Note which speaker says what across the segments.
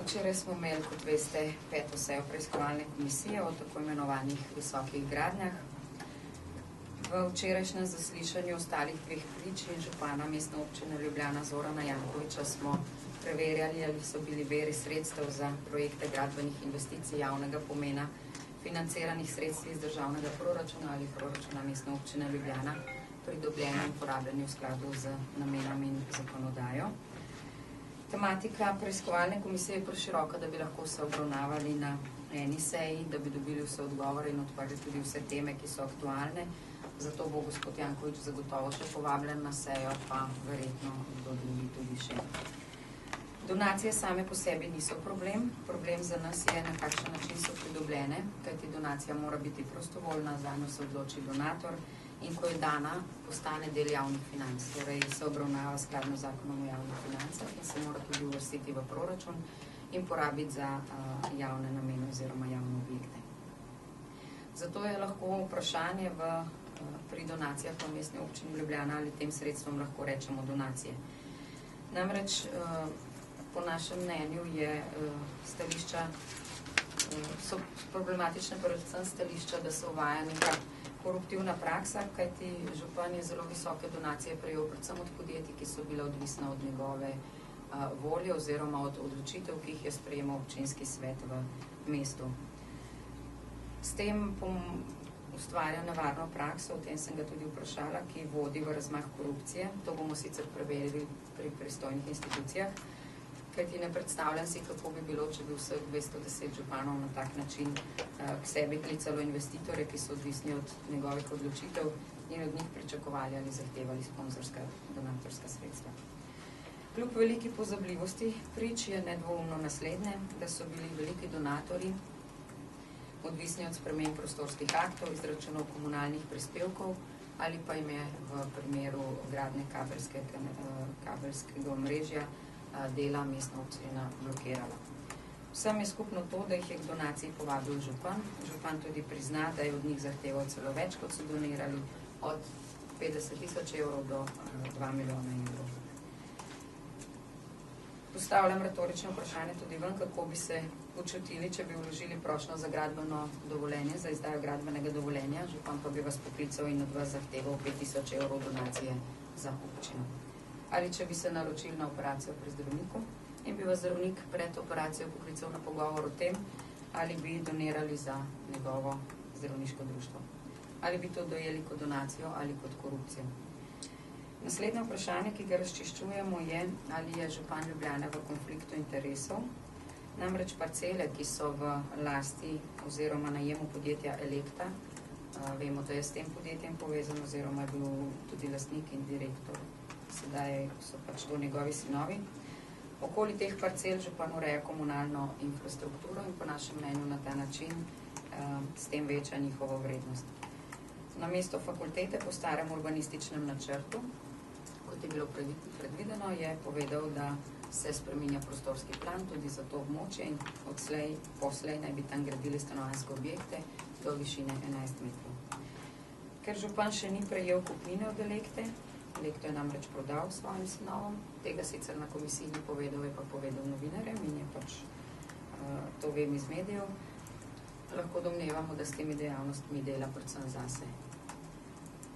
Speaker 1: Včeraj smo imeli, kot veste, 5. sejo preiskovalne komisije o tako imenovanih visokih gradnjah. V včerajšnjem zaslišanju ostalih dveh prič in župana Mestne občine Ljubljana Zorana Jankovića smo preverjali, ali so bili viri sredstev za projekte gradbenih investicij javnega pomena financiranih sredstvi iz državnega proračuna ali proračuna Mestne občine Ljubljana pridobljeni in porabljeni v skladu z namenom in zakonodajo. Tematika preiskovalne komisije je preširoka, da bi lahko se obravnavali na eni seji, da bi dobili vse odgovore in odprli tudi vse teme, ki so aktualne. Zato bo gospod Janković zagotovo še povabljen na sejo, pa verjetno do drugi tudi še. Donacije same po sebi niso problem. Problem za nas je, na kakšen način so pridobljene, kajti donacija mora biti prostovoljna, zanjo se odloči donator in ko je dana, postane del javnih financ. Torej se obravnava skladno z zakonom o javnih financah in se mora tudi uvrstiti v proračun in porabiti za javne namene oziroma javne objekte. Zato je lahko vprašanje pri donacijah v Mestni občini Ljubljana, ali tem sredstvom lahko rečemo donacije. Namreč po našem mnenju so problematične predvsem stališča, da se uvaja neka koruptivna praksa, kajti župan je zelo visoke donacije prejel predvsem od podjetij, ki so bile odvisne od njegove volje oziroma od odločitev, ki jih je sprejemal občinski svet v mestu. S tem ustvarja nevarno prakso, o tem sem ga tudi vprašala, ki vodi v razmah korupcije. To bomo sicer preverili pri pristojnih institucijah, kajti ne predstavljam si, kako bi bilo, če bi vseh 210 županov na tak način k sebi klicalo investitore, ki so odvisni od njegovih odločitev in od njih pričakovali ali zahtevali sponzorska donatorska sredstva. Kljub veliki pozabljivosti prič je nedvoumno naslednje, da so bili veliki donatorji odvisni od sprememb prostorskih aktov, izračunov komunalnih prispevkov ali pa jim je v primeru gradnje kabelskega omrežja dela Mestna občina blokirala. Vsem je skupno to, da jih je k donaciji povabil župan. Župan tudi prizna, da je od njih zahteval celo več, kot so donirali, od 50.000 evrov do 2 milijona evrov. Postavljam retorično vprašanje tudi vam, kako bi se počutili, če bi vložili prošnjo za gradbeno dovoljenje, za izdajo gradbenega dovoljenja, župan pa bi vas poklical in od vas zahteval 5.000 evrov donacije za občino. Ali če bi se naročili na operacijo pri zdravniku in bi vas zdravnik pred operacijo poklical na pogovor o tem, ali bi donirali za njegovo zdravniško društvo. Ali bi to dojeli kot donacijo ali kot korupcijo. Naslednje vprašanje, ki ga razčiščujemo, je, ali je župan Ljubljane v konfliktu interesov. Namreč parcele, ki so v lasti oziroma najemu podjetja Elekta, vemo, da je s tem podjetjem povezan oziroma je bil tudi lastnik in direktor. Sedaj so pač to njegovi sinovi. Okoli teh parcel župan ureja komunalno infrastrukturo in po našem mnenju na ta način s tem veča njihovo vrednost. Na mesto fakultete po starem urbanističnem načrtu, kot je bilo predvideno, je povedal, da se spreminja prostorski plan tudi za to območje in poslej naj bi tam gradili stanovanjske objekte do višine 11 metrov. Ker župan še ni prejel kupnine od Elekte, Elekto je namreč prodal svojim sinovom, tega sicer na komisiji ni povedal, je pa povedal novinarjem in je pač to vem iz medijev, lahko domnevamo, da s temi dejavnostmi dela predvsem zase.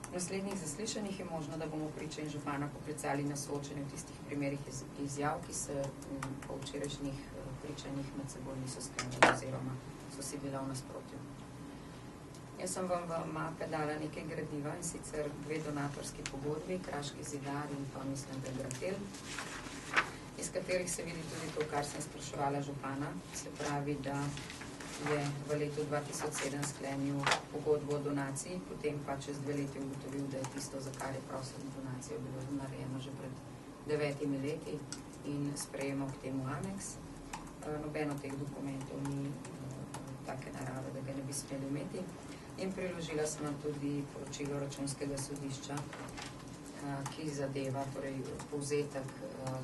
Speaker 1: V naslednjih zaslišanjih je možno, da bomo priče in župana poklicali na soočenju v tistih primerih izjav, ki se po včerajšnjih pričanjih med seboj niso skladali oziroma so si bila v nasprotju. Jaz sem vam v mape dala nekaj gradiva in sicer 2 donatorski pogodbi, Kraški zidar in pa mislim, da Gratel, iz katerih se vidi tudi to, kar sem spraševala župana. Se pravi, da je v letu 2007 sklenil pogodbo o donaciji, potem pa čez 2 leti ugotovil, da je tisto, za kar je prosil donacijo, bilo narejeno že pred 9 leti in sprejemal k temu aneks. Noben od teh dokumentov ni take narave, da ga ne bi smeli imeti. In priložila sem vam tudi poročilo Računskega sodišča, ki zadeva, torej povzetek,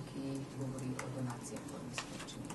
Speaker 1: ki govori o donacijah v Mestni občini.